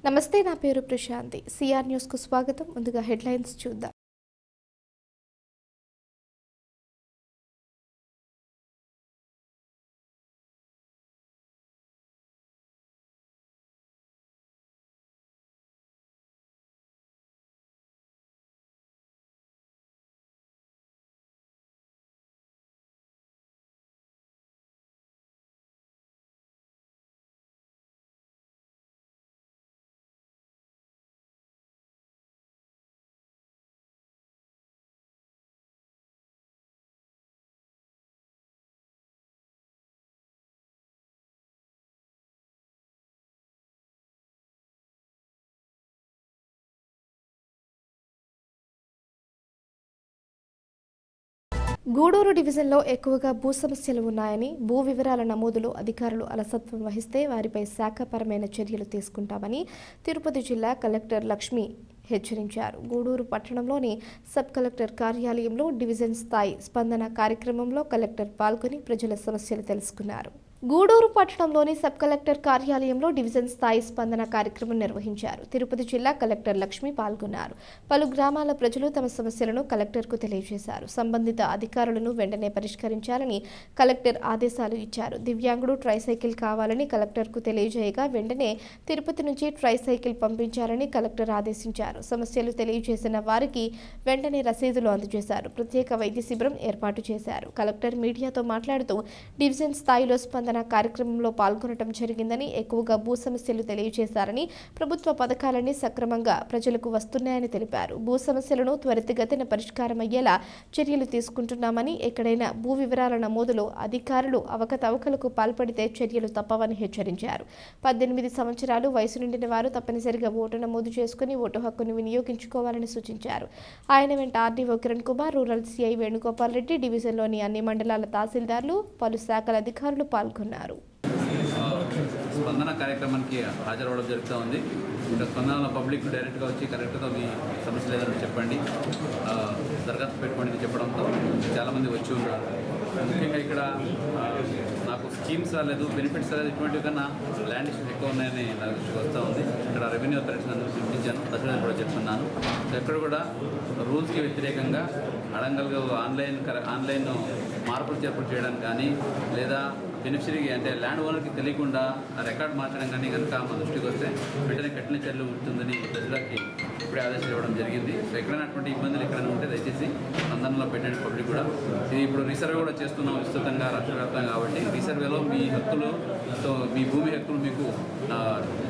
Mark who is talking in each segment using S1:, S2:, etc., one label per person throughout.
S1: నమస్తే, నా పేరు ప్రశాంతి. సిఆర్ న్యూస్ కు స్వాగతం. ముందుగా హెడ్లైన్స్ చూద్దాం. గూడూరు డివిజన్లో ఎక్కువగా భూ సమస్యలు ఉన్నాయని, భూ వివరాల నమోదులో అధికారులు అలసత్వం వహిస్తే వారిపై శాఖపరమైన చర్యలు తీసుకుంటామని తిరుపతి జిల్లా కలెక్టర్ లక్ష్మి హెచ్చరించారు. గూడూరు పట్టణంలోని సబ్ కలెక్టర్ కార్యాలయంలో డివిజన్ స్థాయి స్పందన కార్యక్రమంలో కలెక్టర్ పాల్గొని ప్రజల సమస్యలు తెలుసుకున్నారు. గూడూరు పట్టణంలోని సబ్ కలెక్టర్ కార్యాలయంలో డివిజన్ స్థాయి స్పందన కార్యక్రమం నిర్వహించారు. తిరుపతి జిల్లా కలెక్టర్ లక్ష్మి పాల్గొన్నారు. పలు గ్రామాల ప్రజలు తమ సమస్యలను కలెక్టర్కు తెలియజేశారు. సంబంధిత అధికారులను వెంటనే పరిష్కరించాలని కలెక్టర్ ఆదేశాలు ఇచ్చారు. దివ్యాంగుడు ట్రైసైకిల్ కావాలని కలెక్టర్కు తెలియజేయగా వెంటనే తిరుపతి నుంచి ట్రైసైకిల్ పంపించాలని కలెక్టర్ ఆదేశించారు. సమస్యలు తెలియజేసిన వారికి వెంటనే రసీదులు అందజేశారు. ప్రత్యేక వైద్య శిబిరం ఏర్పాటు చేశారు. కలెక్టర్ మీడియాతో మాట్లాడుతూ డివిజన్ స్థాయిలో స్పందన కార్యక్రమంలో పాల్గొనడం జరిగిందని, ఎక్కువగా భూ సమస్యలు తెలియజేశారని, ప్రభుత్వ పథకాలన్నీ సక్రమంగా ప్రజలకు వస్తున్నాయని తెలిపారు. భూ సమస్యలను త్వరితగతిన పరిష్కారమయ్యేలా చర్యలు తీసుకుంటున్నామని, ఎక్కడైనా భూ వివరాల నమోదులో అధికారులు అవకతవకలకు పాల్పడితే చర్యలు తప్పవని హెచ్చరించారు. 18 సంవత్సరాలు వయసు నిండిన వారు తప్పనిసరిగా ఓటు నమోదు చేసుకుని ఓటు హక్కును వినియోగించుకోవాలని సూచించారు. ఆయన వెంట RDO Kiran Kumar, rural CI Venugopal Reddy, డివిజన్లోని అన్ని మండలాల తహసీల్దార్లు, పలు శాఖల అధికారులు పాల్గొన్నారు.
S2: స్పందన కార్యక్రమానికి హాజరవడం జరుగుతూ ఉంది. ఇంకా స్పందనలో పబ్లిక్ డైరెక్ట్గా వచ్చి కరెక్ట్గా మీ సమస్యలు ఏదైనా చెప్పండి, దరఖాస్తు పెట్టుకోండి చెప్పడంతో చాలామంది వచ్చి ఉన్నారు. ముఖ్యంగా ఇక్కడ నాకు స్కీమ్స్ రాలేదు, బెనిఫిట్స్ రాలేదు, ఇటువంటివి కన్నా ల్యాండ్ ఇష్యూస్ ఎక్కువ ఉన్నాయని నా దృష్టికి వస్తూ ఉంది. ఇక్కడ రెవెన్యూ అథారిటీస్ నన్ను పిలిపించాను, తహసీల్దార్ కూడా చెప్తున్నాను. ఎక్కడ కూడా రూల్స్కి వ్యతిరేకంగా అడంగల్గా ఆన్లైన్ మార్పులు చేర్పులు చేయడం కానీ, లేదా బెనిఫిషరీకి అంటే ల్యాండ్ ఓనర్కి తెలియకుండా ఆ రికార్డ్ మార్చడం కానీ కనుక మా దృష్టికి వస్తే వెంటనే కఠిన చర్యలు ఉంటుందని ప్రజలకి ఇప్పుడే ఆదేశాలు ఇవ్వడం జరిగింది. సో ఎక్కడైనా అటువంటి ఇబ్బందులు ఎక్కడైనా ఉంటే దయచేసి స్పందనలో పెట్టండి. పబ్లిక్ కూడా ఇది ఇప్పుడు రీసర్వే కూడా చేస్తున్నాం విస్తృతంగా రాష్ట్ర వ్యాప్తంగా. కాబట్టి రీసర్వేలో మీ హక్కులు, సో మీ భూమి హక్కులు మీకు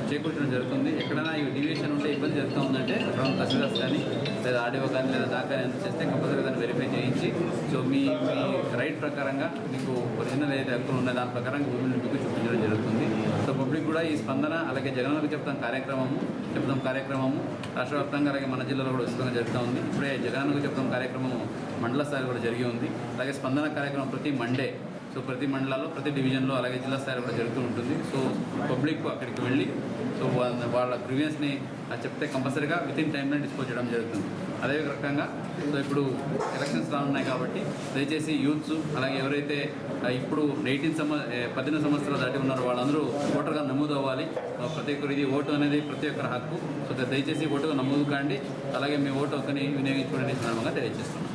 S2: చేకూర్చడం జరుగుతుంది. ఎక్కడైనా ఈ డీవియేషన్ ఉంటే ఇబ్బంది జరుగుతూ ఉందంటే అక్కడ తహసీల్దార్స్ కానీ లేదా ఆర్డీఓ కానీ లేదా నాకు కానీ ఎంత చేస్తే కంపల్సరీగా దాన్ని వెరిఫై చేయించి, సో మీ రైట్ ప్రకారంగా మీకు ఒరిజినల్ ఏదైతే హక్కులు ఉన్నాయో దాని ప్రకారంగా భూమిని మీకు చూపించడం జరుగుతుంది. సో పబ్లిక్ కూడా ఈ స్పందన అలాగే జగనన్నకు చెప్తాం కార్యక్రమము రాష్ట్ర వ్యాప్తంగా అలాగే మన జిల్లాలో కూడా విస్తృతంగా జరుగుతూ ఉంది. ఇప్పుడే జగనన్నకు చెప్తాం కార్యక్రమం మండల స్థాయిలో కూడా జరిగి ఉంది. అలాగే స్పందన కార్యక్రమం ప్రతి మండే, సో ప్రతి మండలాల్లో ప్రతి డివిజన్లో అలాగే జిల్లా స్థాయిలో కూడా జరుగుతూ ఉంటుంది. సో పబ్లిక్ అక్కడికి వెళ్ళి సో వాళ్ళ గ్రీవియన్స్ని చెప్తే కంపల్సరీగా వితిన్ టైంలో డిస్పోజ్ చేయడం జరుగుతుంది. అదే రకంగా సో ఇప్పుడు ఎలక్షన్స్ రానున్నాయి కాబట్టి దయచేసి యూత్స్ అలాగే ఎవరైతే ఇప్పుడు 18 సంవత్సరాలు దాటి ఉన్నారో వాళ్ళందరూ ఓటర్గా నమోదు అవ్వాలి. ప్రతి ఒక్కరు ఇది ఓటు అనేది ప్రతి ఒక్కరి హక్కు. సో దయచేసి ఓటుగా నమోదు కాండి, అలాగే మీ ఓటు హక్కుని వినియోగించుకోవడానికి సందర్భంగా తెలియజేస్తున్నాం.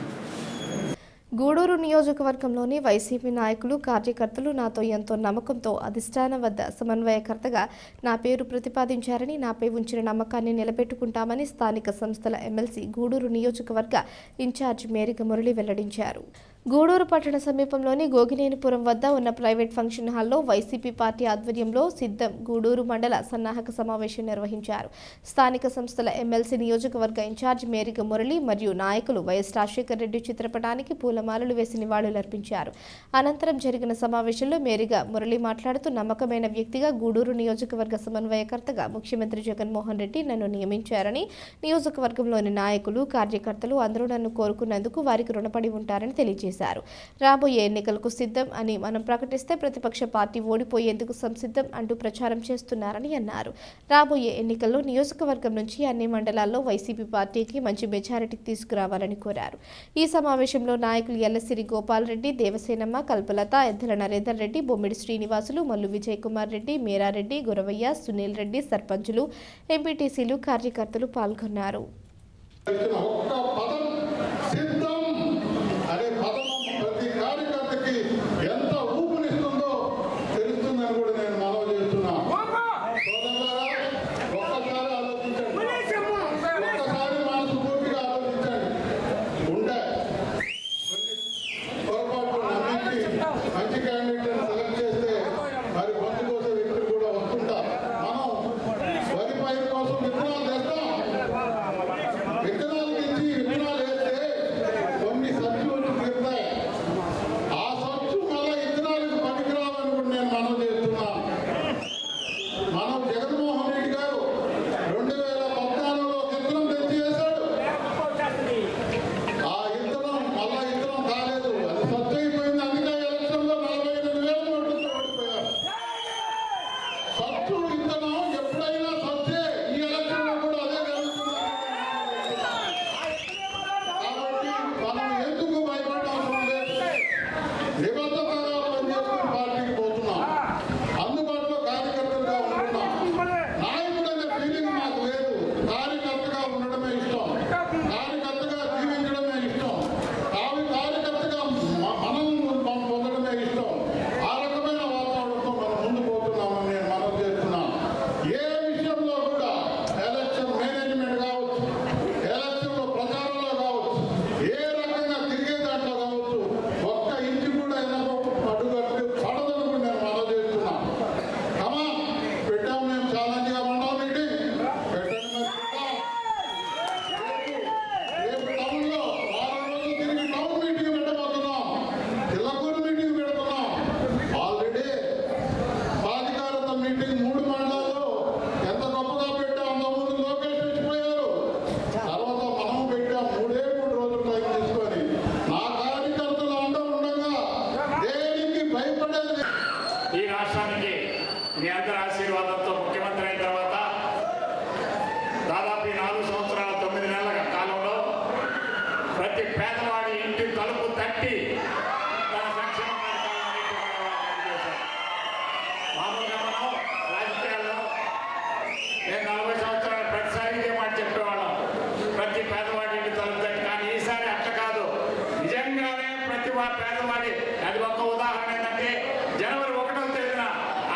S1: గూడూరు నియోజకవర్గంలోని వైసీపీ నాయకులు, కార్యకర్తలు నాతో ఎంతో నమ్మకంతో అధిష్టానం వద్ద సమన్వయకర్తగా నా పేరు ప్రతిపాదించారని, నాపై ఉంచిన నమ్మకాన్ని నిలబెట్టుకుంటామని స్థానిక సంస్థల ఎమ్మెల్సీ గూడూరు నియోజకవర్గ ఇన్ఛార్జ్ మేరిక మురళి వెల్లడించారు. గూడూరు పట్టణ సమీపంలోని గోగినేనిపురం వద్ద ఉన్న ప్రైవేట్ ఫంక్షన్ హాల్లో వైసీపీ పార్టీ ఆధ్వర్యంలో సిద్ధం గూడూరు మండల సన్నాహక సమావేశం నిర్వహించారు. స్థానిక సంస్థల ఎమ్మెల్సీ నియోజకవర్గ ఇన్ఛార్జ్ మేరిక మురళి మరియు నాయకులు వైఎస్ రాజశేఖర రెడ్డి చిత్రపటానికి పూలమాలలు వేసి నివాళులర్పించారు. అనంతరం జరిగిన సమావేశంలో మేరిక మురళి మాట్లాడుతూ, నమ్మకమైన వ్యక్తిగా గూడూరు నియోజకవర్గ సమన్వయకర్తగా ముఖ్యమంత్రి జగన్మోహన్ రెడ్డి నన్ను నియమించారని, నియోజకవర్గంలోని నాయకులు, కార్యకర్తలు అందరూ నన్ను కోరుకున్నందుకు వారికి రుణపడి ఉంటారని తెలియజేశారు. చేశారు. రాబోయే ఎన్నికలకు సిద్ధం అని మనం ప్రకటిస్తే ప్రతిపక్ష పార్టీ ఓడిపోయేందుకు సంసిద్ధం అంటూ ప్రచారం చేస్తున్నారని అన్నారు. రాబోయే ఎన్నికల్లో నియోజకవర్గం నుంచి అన్ని మండలాల్లో వైసీపీ పార్టీకి మంచి మెజారిటీ తీసుకురావాలని కోరారు. ఈ సమావేశంలో నాయకులు ఎల్లసిరి గోపాల్ రెడ్డి, దేవసేనమ్మ, కల్పలత, ఎద్దల నరేందర్ రెడ్డి, బొమ్మిడి శ్రీనివాసులు, మల్లు విజయ్ కుమార్ రెడ్డి, మీరారెడ్డి, గురవయ్య, సునీల్ రెడ్డి, సర్పంచులు, ఎంపీటీసీలు, కార్యకర్తలు పాల్గొన్నారు.
S3: ఈ రాష్ట్రానికి మీ అందరి ఆశీర్వాదంతో ముఖ్యమంత్రి అయిన తర్వాత దాదాపు 4 సంవత్సరాల 9 నెలల కాలంలో ప్రతి పేదవాడి ఇంటి తలుపు తట్టి తన సంక్షేమ మామూలుగా మనం రాజకీయాల్లో నేను 40 సంవత్సరాలు ప్రతిసారి ఇదే మాట చెప్పేవాళ్ళం, ప్రతి పేదవాడి ఇంటి తలుపు తట్టి. కానీ ఈసారి అట్ట కాదు, నిజంగానే ప్రతి పేదవాడి, అది ఒక ఉదాహరణ ఏంటంటే జనవరి 1వ తేదీన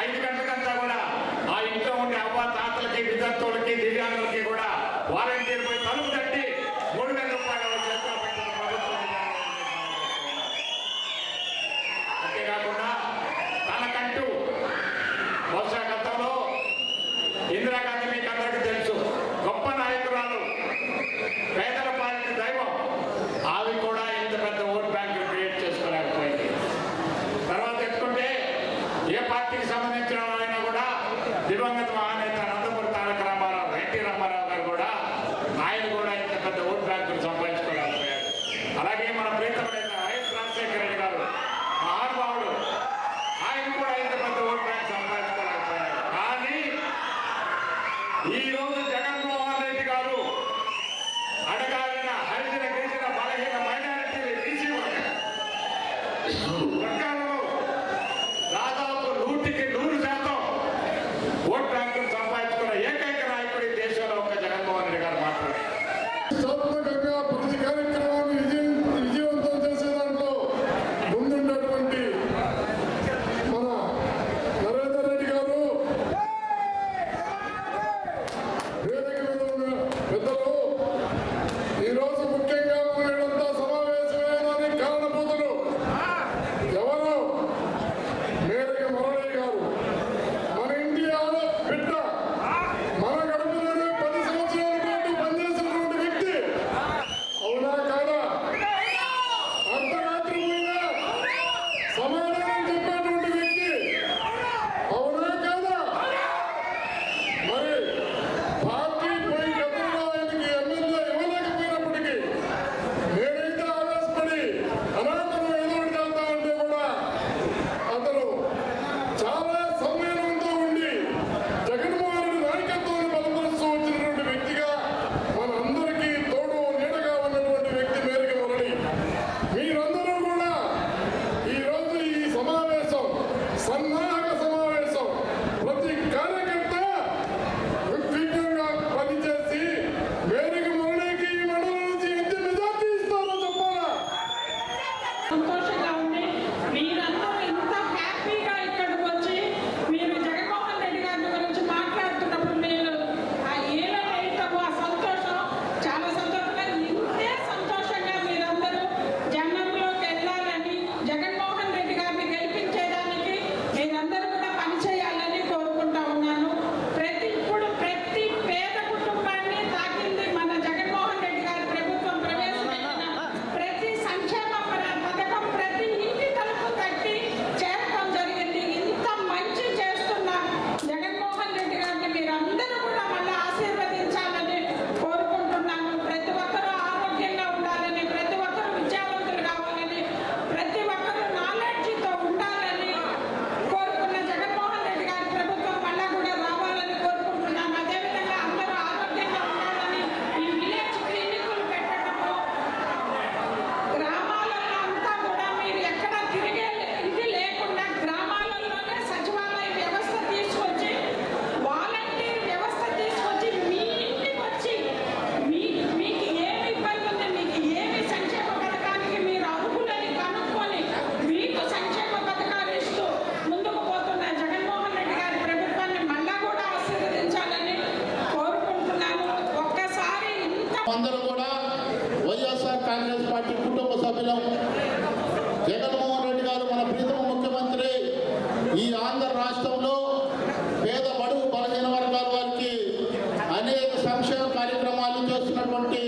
S3: 5 గంటలకంతా కూడా ఆ ఇంట్లో ఉండే అవ్వ తాతలకి, విద్యార్థులకి, దివ్యాంగులకి కూడా వాలంటీర్ పోయి తలుపు తట్టి 3,000 రూపాయలు చేతిలో పెట్టిన ప్రభుత్వం.
S4: అందరూ కూడా వైఎస్ఆర్ కాంగ్రెస్ పార్టీ కుటుంబ సభ్యులం. జగన్మోహన్ రెడ్డి గారు మన ప్రీతమ ముఖ్యమంత్రి ఈ ఆంధ్ర రాష్ట్రంలో పేద బడుగు బలహీన వర్గాల వారికి అనేక సంక్షేమ కార్యక్రమాలు చేస్తున్నటువంటి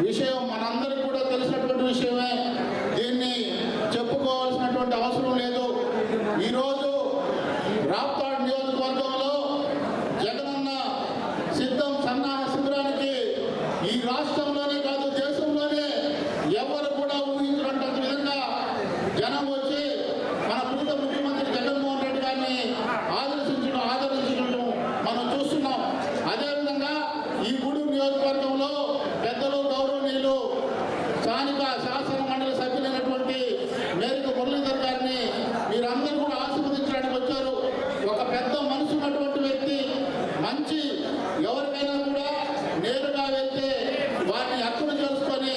S4: విషయం మనందరికీ కూడా తెలిసినటువంటి విషయమే. దీన్ని చెప్పుకోవాల్సినటువంటి అవసరం లేదు. ఈరోజు రాప్తాడ్ నియోజకవర్గంలో జగనన్న సిద్ధం సన్నాహ శిబిరానికి ఈ రాష్ట్రంలోనే కాదు దేశంలోనే ఎవరు కూడా ఊహించినటువంటి విధంగా జనం వచ్చి మన ప్రీత ముఖ్యమంత్రి జగన్మోహన్ రెడ్డి గారిని ఆదరించడం మనం చూస్తున్నాం. అదేవిధంగా ఈ గూడూరు నియోజకవర్గంలో పెద్దలు గౌరవనీయులు స్థానిక శాసన మండలి సభ్యులైనటువంటి మేరకు మురళీధర్ గారిని మీరందరూ కూడా ఆశీర్వదించడానికి వచ్చారు. ఒక పెద్ద మనసు ఉన్నటువంటి వ్యక్తి, మంచి ఎవరికైనా కూడా నేరుగా వెళ్తే వారిని అక్కున చేసుకొని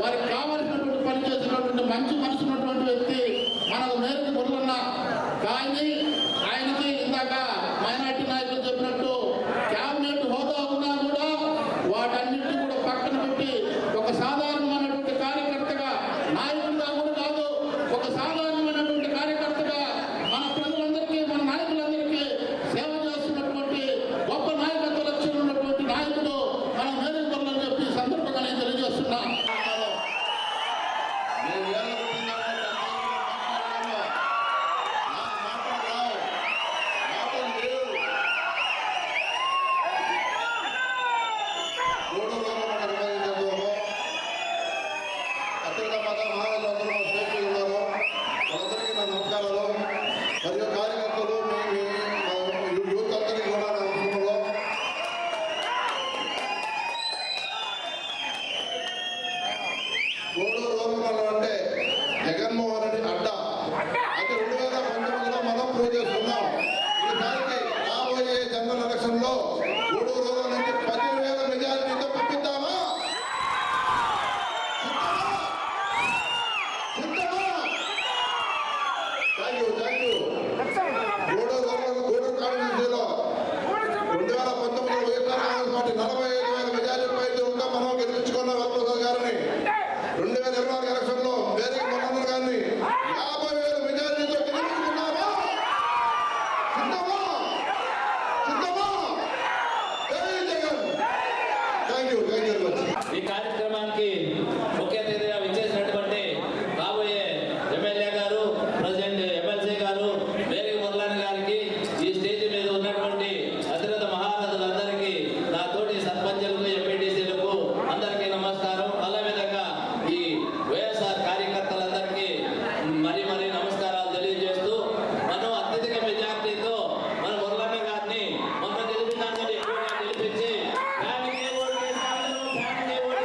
S4: వారికి కావలసినటువంటి పని చేసినటువంటి మంచి మనసు ఉన్నటువంటి వ్యక్తి మనకు మేరకు మురళన్న. కానీ ఆయనకి ఇందాక మైనార్టీ నాయకులు చెప్పినట్టు క్యాబినెట్ హోదా ఉన్నా కూడా వాటన్నింటినీ కూడా పక్కన పెట్టి ఒక సాధారణమైనటువంటి కార్యకర్తగా, నాయకుడిగా కూడా కాదు, ఒక సాధారణమైనటువంటి కార్యకర్తగా మన ప్రజలందరికీ మన నాయకులందరికీ సేవ చేస్తున్నటువంటి గొప్ప నాయకత్వ లక్ష్యం ఉన్నటువంటి నాయకుడు మన మేరకు చెప్పి సందర్భంగా నేను తెలియజేస్తున్నా.
S5: మరియు కార్యకర్తలు యూత్ అందరికీ కూడా నమస్కారంలో గూడూరు రూరల్ అంటే జగన్మోహన్ రెడ్డి అడ్డా. అది 2019లో మనం ప్రూవ్ చేసుకున్నాం. ఈసారికి రాబోయే జనరల్ ఎలక్షన్ లో గూడూరు రూరల్ నుంచి 10,000 మెజారిటీతో పంపిద్దామా? గూడూరు కాన్స్టిట్యూన్సీలో 2019లో వైఎస్ఆర్ కాంగ్రెస్ పార్టీ 45,000 మెజారిటీ అయితే ఇంకా మనం గెలిపించుకున్న వరప్రసాద్ గారిని 2024 ఎలక్షన్ లో వేరే మొహమ్మద్ గారిని 50,000 మెజారిటీతో గెలిపించుకున్నామా? సిద్ధమా? జై Jagan. Thank you very much.
S6: ఈ కార్యక్రమానికి ముఖ్య అతిథిగా విచ్చేసినటువంటి కాబోయే ఎమ్మెల్యే గారు, ప్రెసిడెంట్ ఎమ్మెల్సీ గారు మేరీ మురళన్ గారికి, ఈ స్టేజ్ మీద ఉన్నటువంటి అతిరథ మహారథులందరికీ, నా తోటి సర్పంచులకు, ఎంపీటీసీలకు అందరికీ నమస్కారం. అలా విధంగా ఈ వైఎస్ఆర్ కార్యకర్తలందరికీ మరీ నమస్కారాలు తెలియజేస్తూ, మనం అత్యధిక మెజార్టీతో మన మురళన్న గారిని మొన్న గెలిపించాలని ఎక్కువగా గెలిపించి ఫ్యామిలీ ఓటు వేసాము, ఫ్యామిలీ ఓటు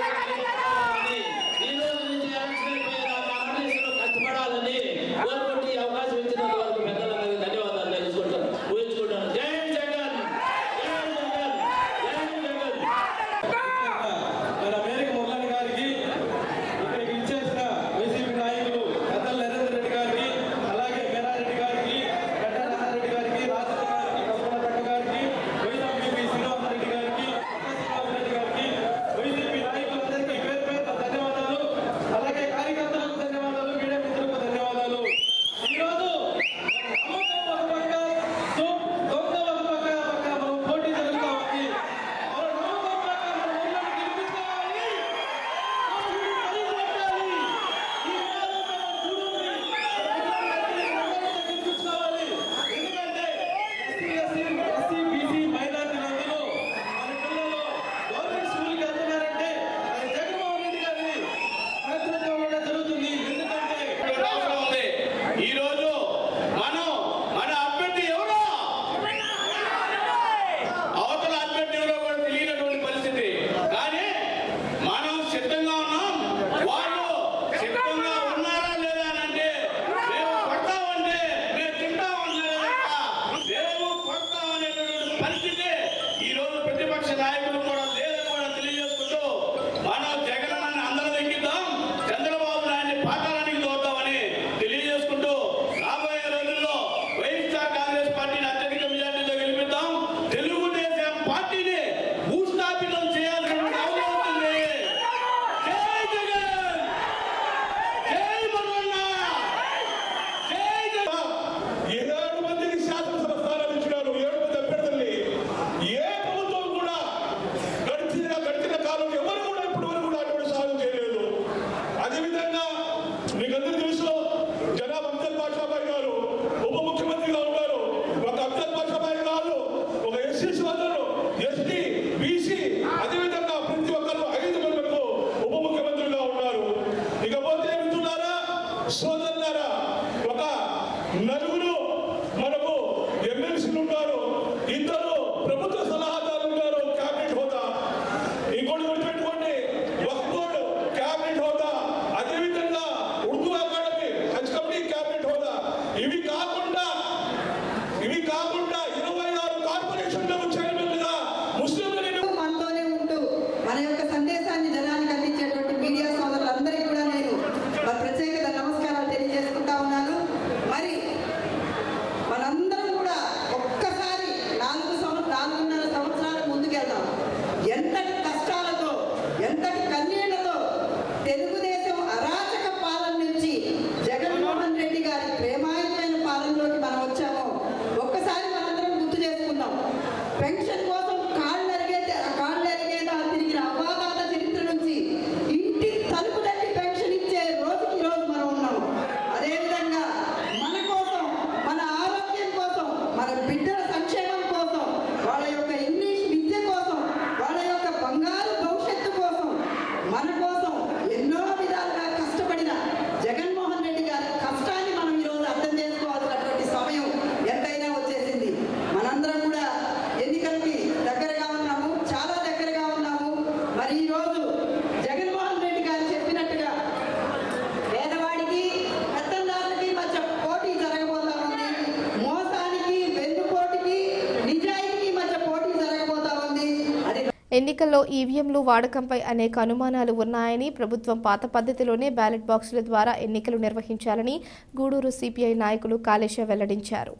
S1: ఎన్నికల్లో ఈవీఎంలు వాడకంపై అనేక అనుమానాలు ఉన్నాయని, ప్రభుత్వం పాత పద్ధతిలోనే బ్యాలెట్ బాక్సుల ద్వారా ఎన్నికలు నిర్వహించాలని గూడూరు సిపిఐ నాయకులు కాళేశ వెల్లడించారు.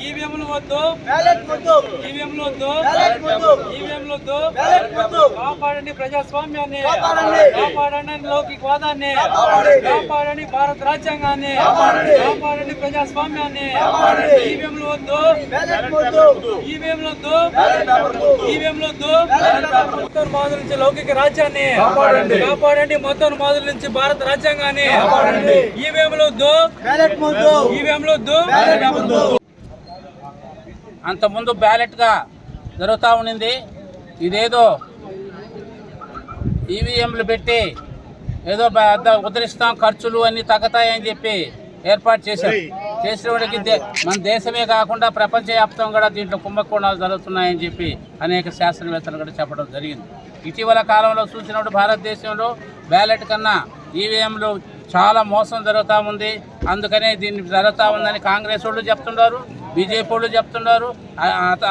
S7: ఈవీఎంలు వద్దు, బ్యాలెట్ వద్దు, ఈవీఎంలు వద్దు, బ్యాలెట్ వద్దు, ఈవీఎంలు వద్దు, బ్యాలెట్ వద్దు. కాపాడండి ప్రజాస్వామ్యాన్ని, కాపాడండి లౌకికవాదాన్ని, కాపాడండి భారత రాజ్యాంగాన్ని, కాపాడండి ప్రజాస్వామ్యాన్ని. ఈవీఎంలు వద్దు, బ్యాలెట్ వద్దు, ఈవీఎంలు వద్దు, ఈవీఎంలు వద్దు. మొత్తం మాదుల నుంచి లౌకిక రాజ్యాన్ని కాపాడండి, మొత్తం మాదుల నుంచి భారత రాజ్యాంగాన్ని. ఈవీఎంలు వద్దు, బ్యాలెట్ వద్దు, ఈవీఎంలు వద్దు, బ్యాలెట్ వద్దు.
S8: అంతకుముందు బ్యాలెట్గా జరుగుతూ ఉండింది. ఇదేదో ఈవీఎంలు పెట్టి ఏదో ఉద్ధరిస్తాం, ఖర్చులు అన్నీ తగ్గుతాయని చెప్పి ఏర్పాటు చేసినప్పటికీ మన దేశమే కాకుండా ప్రపంచవ్యాప్తంగా కూడా దీంట్లో కుంభకోణాలు జరుగుతున్నాయని చెప్పి అనేక శాస్త్రవేత్తలు కూడా చెప్పడం జరిగింది. ఇటీవల కాలంలో చూసినప్పుడు భారతదేశంలో బ్యాలెట్ కన్నా ఈవీఎంలు చాలా మోసం జరుగుతూ ఉంది. అందుకనే దీన్ని జరుగుతూ ఉందని కాంగ్రెస్ వాళ్ళు చెప్తున్నారు, బీజేపీ వాళ్ళు చెప్తున్నారు,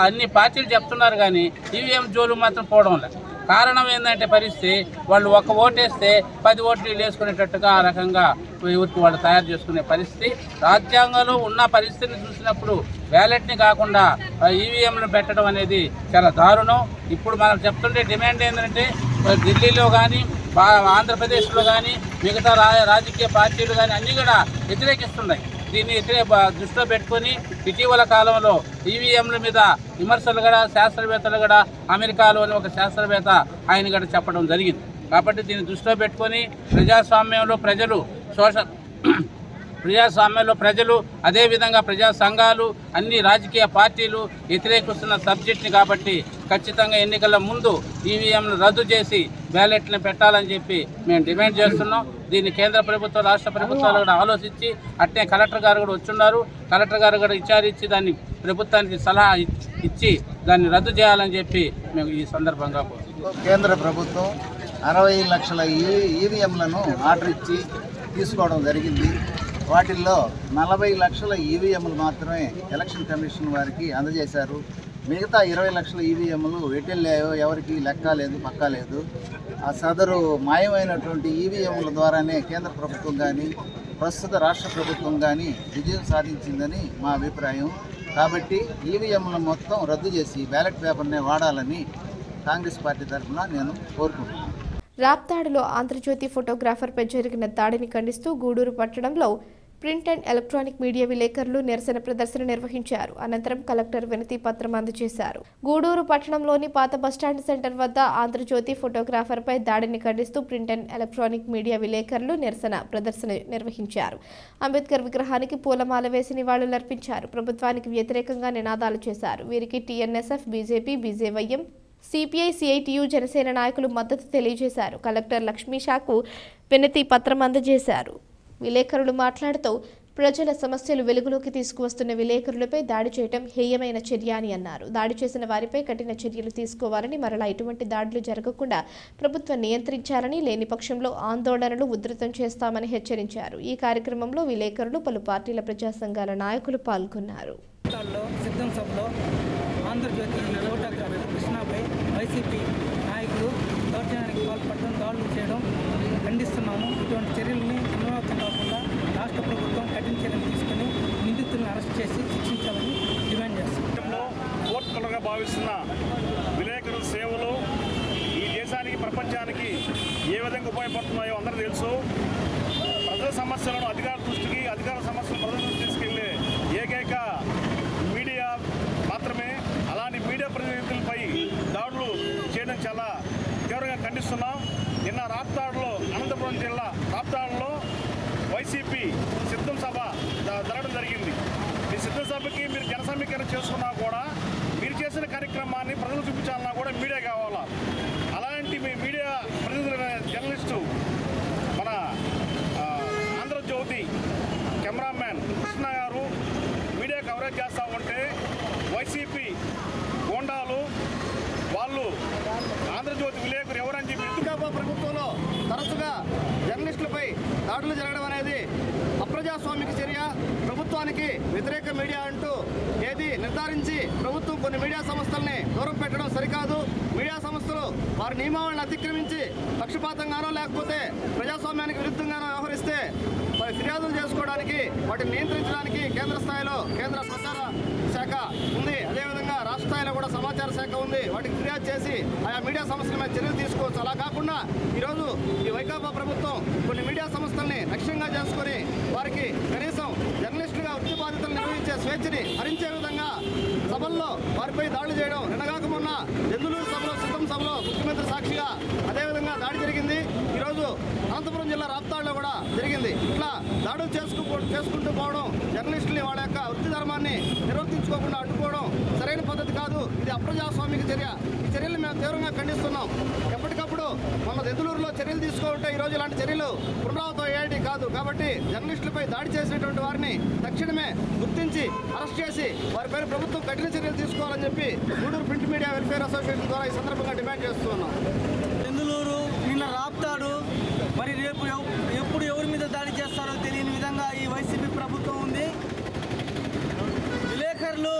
S8: అన్ని పార్టీలు చెప్తున్నారు. కానీ ఈవీఎం జోలు మాత్రం పోవడం లేదు. కారణం ఏంటంటే పరిస్థితి, వాళ్ళు ఒక ఓటేస్తే 10 ఓట్లు వేసుకునేటట్టుగా ఆ రకంగా ఊరికి వాళ్ళు తయారు చేసుకునే పరిస్థితి. రాజ్యాంగంలో ఉన్న పరిస్థితిని చూసినప్పుడు బ్యాలెట్ని కాకుండా ఈవీఎంలు పెట్టడం అనేది చాలా దారుణం. ఇప్పుడు మనం చెప్తుంటే డిమాండ్ ఏంటంటే ఢిల్లీలో కానీ ఆంధ్రప్రదేశ్లో కానీ మిగతా రాజకీయ పార్టీలు కానీ అన్నీ కూడా వ్యతిరేకిస్తున్నాయి. దీన్ని దృష్టిలో పెట్టుకొని ఇటీవల కాలంలో ఈవీఎంల మీద విమర్శలు కూడా శాస్త్రవేత్తలు కూడా అమెరికాలోని ఒక శాస్త్రవేత్త ఆయన కూడా చెప్పడం జరిగింది. కాబట్టి దీన్ని దృష్టిలో పెట్టుకొని ప్రజాస్వామ్యంలో ప్రజలు అదేవిధంగా ప్రజా సంఘాలు అన్ని రాజకీయ పార్టీలు వ్యతిరేకిస్తున్న సబ్జెక్ట్ని కాబట్టి ఖచ్చితంగా ఎన్నికల ముందు ఈవీఎంను రద్దు చేసి బ్యాలెట్ని పెట్టాలని చెప్పి మేము డిమాండ్ చేస్తున్నాం. దీన్ని కేంద్ర ప్రభుత్వం, రాష్ట్ర ప్రభుత్వాలు కూడా ఆలోచించి అట్నే కలెక్టర్ గారు కూడా వచ్చున్నారు. కలెక్టర్ గారు కూడా విచారించి దాన్ని ప్రభుత్వానికి సలహా ఇచ్చి దాన్ని రద్దు చేయాలని చెప్పి మేము ఈ సందర్భంగా
S9: కేంద్ర ప్రభుత్వం 60 లక్షల ఈవీఎంలను ఆర్డర్ ఇచ్చి తీసుకోవడం జరిగింది. వాటిల్లో 40 లక్షల ఈవీఎంలు మాత్రమే ఎలక్షన్ కమిషన్ వారికి అందజేశారు. మిగతా 20 లక్షల ఈవీఎంలు ఎటెళ్ళాయో ఎవరికి లెక్క లేదు, పక్కా లేదు. ఆ సదరు మాయమైనటువంటి ఈవీఎంల ద్వారానే కేంద్ర ప్రభుత్వం కానీ ప్రస్తుత రాష్ట్ర ప్రభుత్వం కానీ విజయం సాధించిందని మా అభిప్రాయం. కాబట్టి ఈవీఎంలను మొత్తం రద్దు చేసి బ్యాలెట్ పేపర్నే వాడాలని కాంగ్రెస్ పార్టీ తరఫున నేను కోరుకుంటున్నాను.
S1: రాప్తాడులో ఆంధ్రజ్యోతి ఫోటోగ్రాఫర్పై జరిగిన దాడిని ఖండిస్తూ గూడూరు పట్టణంలో ప్రింట్ అండ్ ఎలక్ట్రానిక్ మీడియా విలేకరులు నిరసన ప్రదర్శన నిర్వహించారు. అనంతరం కలెక్టర్ వినతి పత్రం అందజేశారు. గూడూరు పట్టణంలోని పాత బస్టాండ్ సెంటర్ వద్ద ఆంధ్రజ్యోతి ఫోటోగ్రాఫర్పై దాడిని ఖండిస్తూ ప్రింట్ అండ్ ఎలక్ట్రానిక్ మీడియా విలేకరులు నిరసన ప్రదర్శన నిర్వహించారు. అంబేద్కర్ విగ్రహానికి పూలమాల వేసి నివాళులర్పించారు. ప్రభుత్వానికి వ్యతిరేకంగా నినాదాలు చేశారు. వీరికి TNSF, BJP, BJYM, CPI, CITU, Janasena నాయకులు మద్దతు తెలియజేశారు. కలెక్టర్ లక్ష్మీషాకు వినతి పత్రం అందజేశారు. విలేకరులు మాట్లాడుతూ ప్రజల సమస్యలు వెలుగులోకి తీసుకువస్తున్న విలేకరులపై దాడి చేయడం హేయమైన చర్య అని అన్నారు. దాడి చేసిన వారిపై కఠిన చర్యలు తీసుకోవాలని, మరలా ఇటువంటి దాడులు జరగకుండా ప్రభుత్వం నియంత్రించాలని, లేని పక్షంలో ఆందోళనలు ఉధృతం చేస్తామని హెచ్చరించారు. ఈ కార్యక్రమంలో విలేకరులు, పలు పార్టీల ప్రజా సంఘాల నాయకులు పాల్గొన్నారు.
S7: ఆంధ్రజ్యోతి ఫోటోగ్రాఫర్ కృష్ణపై వైసీపీ నాయకులు దౌర్జన్యానికి పాల్పడడం, దాడులు చేయడం ఖండిస్తున్నాము. ఇటువంటి చర్యలని పునరావృతం కాకుండా రాష్ట్ర ప్రభుత్వం కఠిన చర్యలు తీసుకుని నిందితులను అరెస్ట్ చేసి శిక్షించాలని డిమాండ్ చేస్తున్నాం.
S3: కోర్టులుగా భావిస్తున్న విలేకరుల సేవలు ఈ దేశానికి, ప్రపంచానికి ఏ విధంగా ఉపయోగపడుతున్నాయో అందరూ తెలుసు. ప్రజల సమస్యలను అధికార సమస్యలను ప్రజల దృష్టికి తీసుకెళ్లే ఏకైక మీడియా మాత్రమే. అలాంటి మీడియా ప్రతినిధులపై దాడులు చేయడం చాలా తీవ్రంగా ఖండిస్తున్నాం. నిన్న రాప్తాడులో, అనంతపురం జిల్లా రాప్తాడులో వైసీపీ సిద్ధం సభ జరగడం జరిగింది. మీ సిద్ధం సభకి మీరు జన సమీకరణ చేసుకున్నా కూడా మీరు చేసిన కార్యక్రమాన్ని ప్రజలు చూపించాలన్నా కూడా మీడియా కావాలా. అలాంటి మీ మీడియా ప్రతినిధులైన జర్నలిస్టు మన ఆంధ్రజ్యోతి కెమెరామ్యాన్ కృష్ణ గారు మీడియా కవరేజ్ చేస్తూ ఉంటే వైసీపీ గోండాలు వాళ్ళు ఆంధ్రజ్యోతి విలేకరు ఎవరని చెప్పి ప్రభుత్వంలో
S10: దాడులు జరగడం అనేది అప్రజాస్వామిక చర్య. ప్రభుత్వానికి వ్యతిరేక మీడియా అంటూ ఏది నిర్ధారించి ప్రభుత్వం కొన్ని మీడియా సంస్థల్ని దూరం పెట్టడం సరికాదు. మీడియా సంస్థలు వారి నియమావళిని అతిక్రమించి పక్షపాతంగానో లేకపోతే ప్రజాస్వామ్యానికి విరుద్ధంగానో వ్యవహరిస్తే ఫిర్యాదులు చేసుకోవడానికి, వాటిని నియంత్రించడానికి కేంద్ర స్థాయిలో కేంద్ర ప్రచార శాఖ ఉంది. అదేవిధంగా రాష్ట్ర స్థాయిలో కూడా సమాచార శాఖ ఉంది. వాటికి ఫిర్యాదు చేసి ఆయా మీడియా సంస్థల మీద చర్యలు తీసుకోవచ్చు. అలా కాకుండా ఈరోజు ఈ వైకాపా ప్రభుత్వం కొన్ని మీడియా సంస్థల్ని లక్ష్యంగా చేసుకొని వారికి కనీసం జర్నలిస్టులుగా వృత్తి బాధ్యతలు నిర్వహించే స్వేచ్ఛని హరించే విధంగా సభల్లో వారిపై దాడులు చేయడం, నిన్నగాక మొన్న దెందులూరు సభలో, సిద్ధం సభలో ముఖ్యమంత్రి సాక్షిగా అదేవిధంగా దాడి జరిగింది. ఈరోజు అనంతపురం జిల్లా రాప్తాడులో కూడా జరిగింది. ఇట్లా దాడులు చేసుకుంటూ పోవడం, జర్నలిస్టులు వాళ్ళ యొక్క వృత్తి ధర్మాన్ని నిర్వర్తించుకోకుండా అడ్డుకోవడం సరైన పద్ధతి కాదు. ఇది అప్రజాస్వామిక చర్య. ఈ చర్యలు మేము తీవ్రంగా ఖండిస్తున్నాం. ఎప్పటికప్పుడు మొన్న దెందులూరులో చర్యలు తీసుకుంటే ఈరోజు ఇలాంటి చర్యలు పునరావృతం అయ్యేటి కాదు. కాబట్టి జర్నలిస్టులపై దాడి చేసినటువంటి వారిని తక్షణమే గుర్తించి అరెస్ట్ చేసి వారిపై ప్రభుత్వం కఠిన చర్యలు తీసుకోవాలని చెప్పి Gudur print media welfare association ద్వారా ఈ సందర్భంగా డిమాండ్ చేస్తున్నాం.
S7: దెందులూరు, నిన్న రాప్తాడు, మరి రేపు ఎప్పుడు ఎవరి మీద దాడి చేస్తారో తెలియని విధంగా ఈ వైసీపీ ప్రభుత్వం ఉంది. విలేకరులు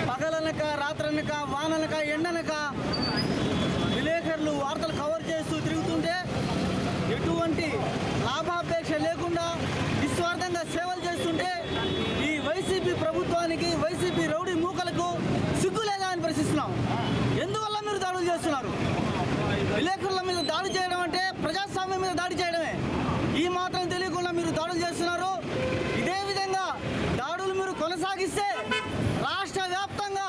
S7: పగలనక, రాత్రనక, వాననక, ఎండనక విలేకరులు వార్తలు కవర్ చేస్తూ తిరుగుతుంటే ఎటువంటి లాభాపేక్ష లేకుండా నిస్వార్థంగా సేవలు చేస్తుంటే ఈ వైసీపీ ప్రభుత్వానికి, వైసీపీ రౌడీ మూకలకు సిగ్గు లేదా అని ప్రశ్నిస్తున్నాం. ఎందువల్ల మీరు దాడులు చేస్తున్నారు? విలేకరుల మీద దాడి చేయడం అంటే ప్రజాస్వామ్యం మీద దాడి చేయడమే. ఈ మాత్రం తెలియకుండా మీరు దాడులు చేస్తున్నారు. ఇదే విధంగా దాడులు మీరు కొనసాగిస్తే రాష్ట్ర వ్యాప్తంగా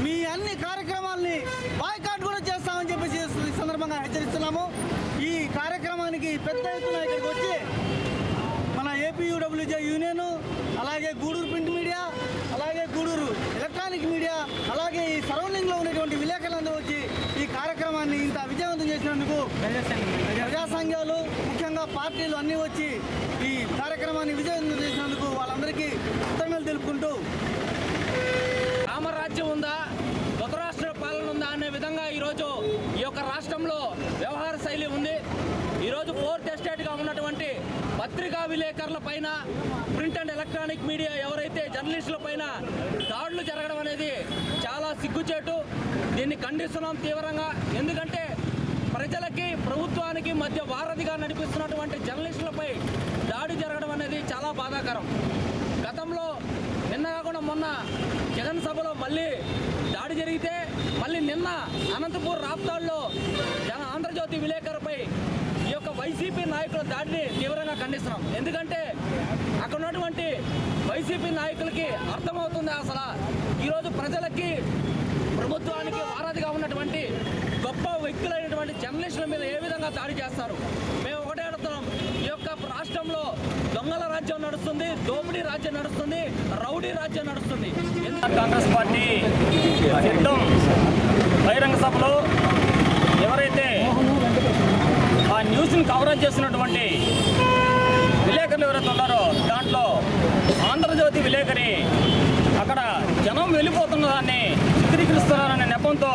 S7: మీ అన్ని కార్యక్రమాల్ని బాయ్కాట్ కూడా చేస్తామని చెప్పేసి ఈ సందర్భంగా హెచ్చరిస్తున్నాము. ఈ కార్యక్రమానికి పెద్ద ఎత్తున ఇక్కడికి వచ్చి మన ఏపీయూడబ్ల్యూజే యూనియన్, అలాగే గూడూరు ప్రింట్ మీడియా, అలాగే గూడూరు ఎలక్ట్రానిక్ మీడియా, అలాగే ఈ సరౌండింగ్లో ఉన్నటువంటి విలేకరులందరూ వచ్చి ఈ కార్యక్రమాన్ని ఇంత విజయవంతం చేసినందుకు ప్రజా సంఘాలు, ముఖ్యంగా పార్టీలు అన్నీ వచ్చి ఈ కార్యక్రమాన్ని విజయవంతం చేసినందుకు వాళ్ళందరికీ కృతజ్ఞతలు తెలుపుకుంటూ, రామరాజ్యం ఉందా, కొత్త రాష్ట్ర పాలన ఉందా అనే విధంగా ఈరోజు ఈ యొక్క రాష్ట్రంలో వ్యవహార శైలి ఉంది. ఈరోజు ఫోర్త్ ఎస్టేట్గా ఉన్నటువంటి పత్రికా విలేకరుల పైన, ప్రింట్ అండ్ ఎలక్ట్రానిక్ మీడియా ఎవరైతే జర్నలిస్టుల పైన దాడులు జరగడం అనేది చాలా సిగ్గుచేటు. దీన్ని ఖండిస్తున్నాం తీవ్రంగా. ఎందుకంటే ప్రజలకి, ప్రభుత్వానికి మధ్య వారధిగా నడిపిస్తున్నటువంటి జర్నలిస్టులపై దాడి జరగడం అనేది చాలా బాధాకరం. గతంలో నిన్న కాకుండా మొన్న జగన్ సభలో మళ్ళీ దాడి జరిగితే, మళ్ళీ నిన్న అనంతపూర్ రాప్తాడులో ఆంధ్రజ్యోతి విలేకరుపై ఈ యొక్క వైసీపీ నాయకుల దాడిని తీవ్రంగా ఖండిస్తున్నాం. ఎందుకంటే అక్కడ ఉన్నటువంటి వైసీపీ నాయకులకి అర్థమవుతుంది అసలు ఈరోజు ప్రజలకి, ప్రభుత్వానికి వారధిగా ఉన్నటువంటి గొప్ప వ్యక్తులైనటువంటి జర్నలిస్టుల మీద ఏ విధంగా దాడి చేస్తారు. మేము ఒకటే అడుగుతున్నాం, ఈ యొక్క రాష్ట్రంలో దొంగల రాజ్యం నడుస్తుంది, దోపిడీ రాజ్యం నడుస్తుంది, రౌడీ రాజ్యం నడుస్తుంది. కాంగ్రెస్ పార్టీ సిద్ధం బహిరంగ సభలో ఎవరైతే ఆ న్యూస్ని కవరేజ్ చేస్తున్నటువంటి విలేకరులు ఎవరైతే ఉన్నారో దాంట్లో ఆంధ్రజ్యోతి విలేకరి అక్కడ జనం వెళ్ళిపోతున్న దాన్ని చిత్రీకరిస్తున్నారనే నెపంతో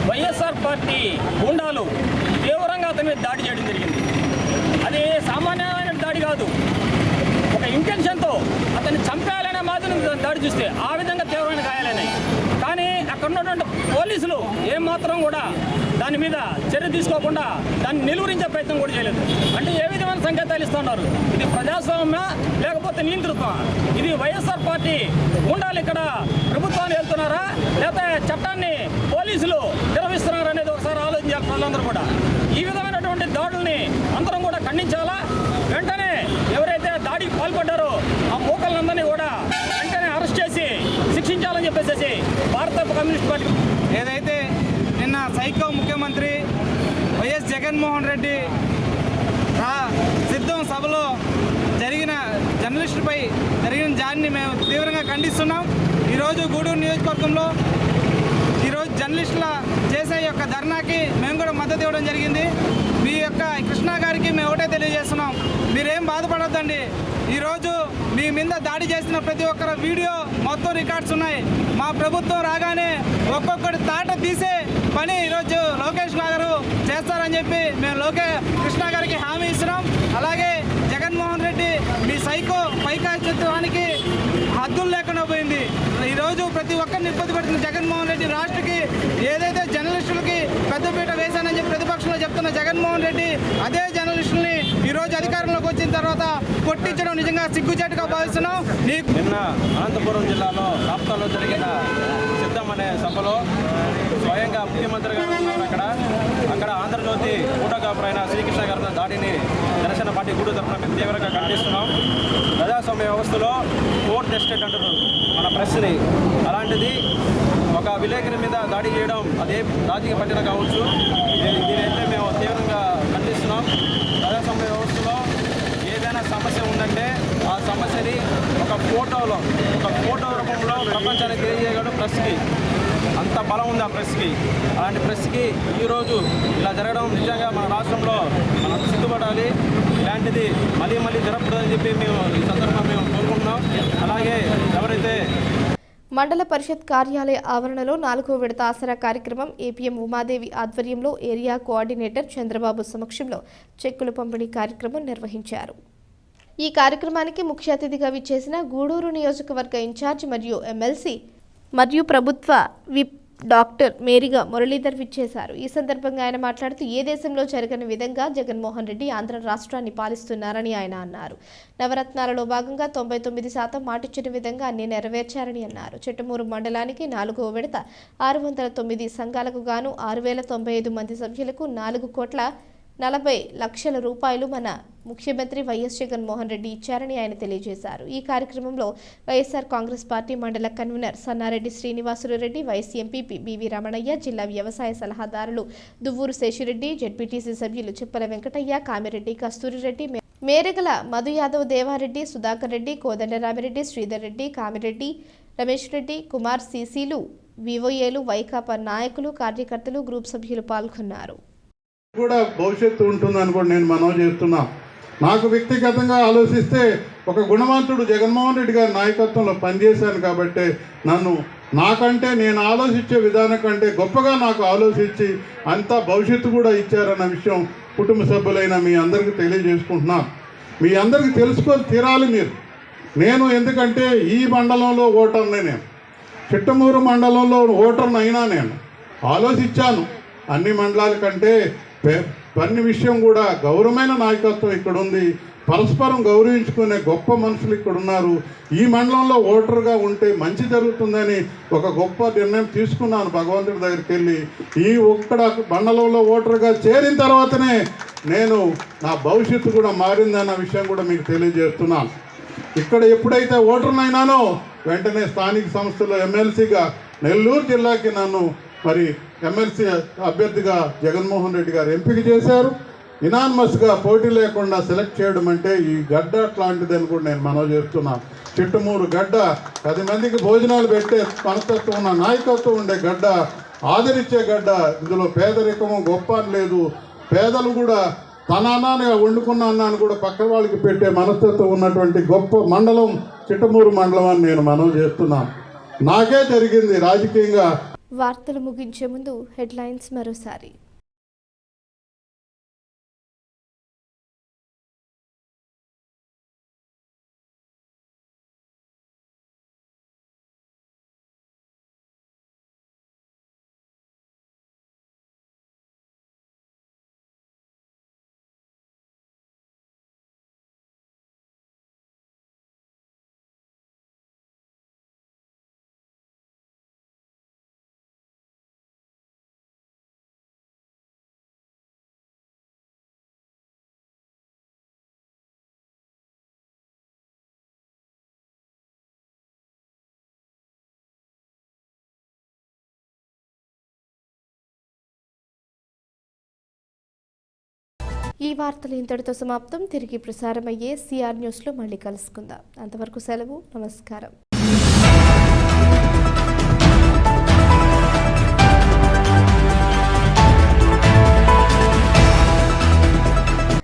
S7: వైఎస్ఆర్ పార్టీ గుండాలు తీవ్రంగా అతని మీద దాడి చేయడం జరిగింది. అది సామాన్యమైన దాడి కాదు, ఒక ఇంటెన్షన్తో అతన్ని చంపేయాలనే మాత్రం దాడి చూస్తే ఆ విధంగా తీవ్రమైన గాయాలైనాయి. కానీ అక్కడ ఉన్నటువంటి పోలీసులు ఏమాత్రం కూడా దాని మీద చర్య తీసుకోకుండా దాన్ని నిలువరించే ప్రయత్నం కూడా చేయలేదు. అంటే ఏ విధమైన సంకేతాలు ఇస్తున్నారు? ఇది ప్రజాస్వామ్య లేకపోతే నియంతృత్వం? ఇది వైఎస్ఆర్ పార్టీ గుండాలు ఇక్కడ ప్రభుత్వాన్ని వెళ్తున్నారా, లేకపోతే చట్టాన్ని పోలీసులు నిర్వహిస్తున్నారా అనేది ఒకసారి ఆలోచించాలి ప్రజలందరూ కూడా. ఈ విధమైనటువంటి దాడుల్ని అందరం కూడా ఖండించాలా. వెంటనే ఎవరైతే దాడికి పాల్పడ్డారో ఆ మూకలందరినీ కూడా వెంటనే అరెస్ట్ చేసి శిక్షించాలని చెప్పేసి భారత కమ్యూనిస్ట్ పార్టీ ఏదైతే నిన్న సైకో ముఖ్యమంత్రి వైఎస్ జగన్మోహన్ రెడ్డి సిద్ధం సభలో జరిగిన జర్నలిస్టులపై జరిగిన దాడిని మేము తీవ్రంగా ఖండిస్తున్నాం. ఈరోజు గూడూరు నియోజకవర్గంలో ఈరోజు జర్నలిస్టుల చేసే యొక్క ధర్నాకి మేము కూడా మద్దతు ఇవ్వడం జరిగింది. మీ యొక్క కృష్ణ గారికి మేము ఒకటే తెలియజేస్తున్నాం, మీరేం బాధపడొద్దండి. ఈరోజు మీ మీద దాడి చేసిన ప్రతి ఒక్కరి వీడియో మొత్తం రికార్డ్స్ ఉన్నాయి. మా ప్రభుత్వం రాగానే ఒక్కొక్కటి తాట తీసే పని ఈరోజు లోకేష్ గారు చేస్తారని చెప్పి మేము కృష్ణ గారికి హామీ ఇస్తున్నాం. అలాగే ఈరోజు ప్రతి ఒక్కరిని ఇబ్బంది పెడుతున్న జగన్మోహన్ రెడ్డి రాష్ట్రకి ఏదైతే జర్నలిస్టులకి పెద్దపీట వేశానని చెప్పి ప్రతిపక్షంలో చెప్తున్న జగన్మోహన్ రెడ్డి అదే జర్నలిస్టుల్ని ఈరోజు అధికారంలోకి వచ్చిన తర్వాత కొట్టించడం నిజంగా సిగ్గుచేటుగా భావిస్తున్నాం.
S11: నిన్న అనంతపురం జిల్లాలో రాప్తాలో జరిగిన సిద్ధం అనే సభలో స్వయంగా ముఖ్యమంత్రి గారు ఉన్నారు. అక్కడ ఆంధ్రజ్యోతి ఫోటోగ్రాఫర్ శ్రీకృష్ణ గారి దాడిని జనసేన పార్టీ గూడూరు తరఫున మేము తీవ్రంగా ఖండిస్తున్నాం. ప్రజాస్వామ్య వ్యవస్థలో ఫోర్త్ ఎస్టేట్ అంటారు మన ప్రెస్ని. అలాంటిది ఒక విలేకరి మీద దాడి చేయడం అదే రాజకీయ పార్టీలో కావచ్చు, దీనైతే మేము తీవ్రంగా ఖండిస్తున్నాం. ప్రజాస్వామ్య వ్యవస్థలో ఏదైనా సమస్య ఉందంటే ఆ సమస్యని ఒక ఫోటో రూపంలో ప్రపంచానికి తెలియజేయగలడు ప్రెస్కి. అంత బలం ఉంది ఆ ప్రెస్కి. అలాంటి ప్రెస్కి ఈరోజు ఇలా జరగడం నిజంగా మన రాష్ట్రంలో మనం సిగ్గుపడాలి. ఇలాంటిది మళ్ళీ జరగకూడదని చెప్పి మేము ఈ సందర్భంగా మేము కోరుకుంటున్నాం. అలాగే ఎవరైతే
S1: మండల పరిషత్ కార్యాలయ ఆవరణలో 4వ విడత ఆసరా కార్యక్రమం ఏపీఎం ఉమాదేవి ఆధ్వర్యంలో ఏరియా కోఆర్డినేటర్ చంద్రబాబు సమక్షంలో చెక్కుల పంపిణీ కార్యక్రమం నిర్వహించారు. ఈ కార్యక్రమానికి ముఖ్య అతిథిగా విచ్చేసిన గూడూరు నియోజకవర్గ ఇన్ఛార్జ్ మరియు ఎమ్మెల్సీ మరియు ప్రభుత్వ విప్ డాక్టర్ మేరీగా మురళీధర్ విచ్చేశారు. ఈ సందర్భంగా ఆయన మాట్లాడుతూ ఏ దేశంలో జరగని విధంగా జగన్మోహన్ రెడ్డి ఆంధ్ర రాష్ట్రాన్ని పాలిస్తున్నారని ఆయన అన్నారు. నవరత్నాలలో భాగంగా 99% మాటిచ్చిన విధంగా అన్ని నెరవేర్చారని అన్నారు. చిట్టమూరు మండలానికి 4వ విడత 609 సంఘాలకు గాను 6095 మంది సభ్యులకు 4,40,00,000 రూపాయలు మన ముఖ్యమంత్రి వైఎస్ జగన్మోహన్ రెడ్డి ఇచ్చారని ఆయన తెలియజేశారు. ఈ కార్యక్రమంలో YSR Congress party mandal convener Sannareddy Srinivasulu Reddy, vice MPP BV Ramanaiah, జిల్లా వ్యవసాయ సలహాదారులు దువ్వూరు శేషిరెడ్డి, జెడ్పీటీసీ సభ్యులు చిప్పల వెంకటయ్య, కామిరెడ్డి, కస్తూరిరెడ్డి, మేరగల మధు యాదవ్, దేవారెడ్డి, సుధాకర్ రెడ్డి, కోదండరామిరెడ్డి, శ్రీధర్ రెడ్డి, కామిరెడ్డి, రమేష్ రెడ్డి, కుమార్, సీసీలు, వివోఏలు, వైకాపా నాయకులు, కార్యకర్తలు, గ్రూప్ సభ్యులు పాల్గొన్నారు.
S5: కూడా భవిష్యత్తు ఉంటుందని కూడా నేను మనవి చేస్తున్నా. నాకు వ్యక్తిగతంగా ఆలోచిస్తే ఒక గుణవంతుడు జగన్మోహన్ రెడ్డి గారి నాయకత్వంలో పనిచేశాను కాబట్టి నాకంటే నేను ఆలోచించే విధానం కంటే గొప్పగా నాకు ఆలోచించి అంతా భవిష్యత్తు కూడా ఇచ్చారన్న విషయం కుటుంబ సభ్యులైన మీ అందరికీ తెలియజేసుకుంటున్నాను. మీ అందరికీ తెలుసుకొని తీరాలి మీరు. నేను ఎందుకంటే ఈ మండలంలో ఓటర్నే, నేను చిట్టమూరు మండలంలో ఓటర్ని అయినా నేను ఆలోచించాను. అన్ని మండలాల కంటే అన్ని విషయం కూడా గౌరవమైన నాయకత్వం ఇక్కడ ఉంది. పరస్పరం గౌరవించుకునే గొప్ప మనుషులు ఇక్కడ ఉన్నారు. ఈ మండలంలో ఓటర్గా ఉంటే మంచి జరుగుతుందని ఒక గొప్ప నిర్ణయం తీసుకున్నాను భగవంతుడి దగ్గరికి వెళ్ళి. ఈ ఒక్కడ మండలంలో ఓటర్గా చేరిన తర్వాతనే నేను నా భవిష్యత్తు కూడా మారిందన్న విషయం కూడా మీకు తెలియజేస్తున్నాను. ఇక్కడ ఎప్పుడైతే ఓటర్నైనానో వెంటనే స్థానిక సంస్థలో ఎమ్మెల్సీగా నెల్లూరు జిల్లాకి నన్ను మరి ఎమ్మెల్సీ అభ్యర్థిగా జగన్మోహన్ రెడ్డి గారు ఎంపిక చేశారు. ఇనానిమస్గా పోటీ లేకుండా సెలెక్ట్ చేయడం అంటే ఈ గడ్డ అట్లాంటిదని కూడా నేను మనవి చేస్తున్నాను. చిట్టమూరు గడ్డ 10 మందికి భోజనాలు పెట్టే మనస్తత్వం ఉన్న నాయకత్వం ఉండే గడ్డ, ఆదరించే గడ్డ. ఇందులో పేదరికము గొప్ప అని లేదు. పేదలు కూడా తన అన్నాన్ని వండుకున్న అన్నాన్ని కూడా పక్క వాళ్ళకి పెట్టే మనస్తత్వం ఉన్నటువంటి గొప్ప మండలం చిట్టమూరు మండలం అని నేను మనవి చేస్తున్నాను. నాకే జరిగింది రాజకీయంగా.
S1: వార్తలు ముగించే ముందు హెడ్లైన్స్ మరోసారి. ఈ వార్తలు ఇంతటితో సమాప్తం. తిరిగి ప్రసారమయ్యే సిఆర్ న్యూస్లో మళ్ళీ కలుసుకుందాం. అంతవరకు సెలవు. నమస్కారం.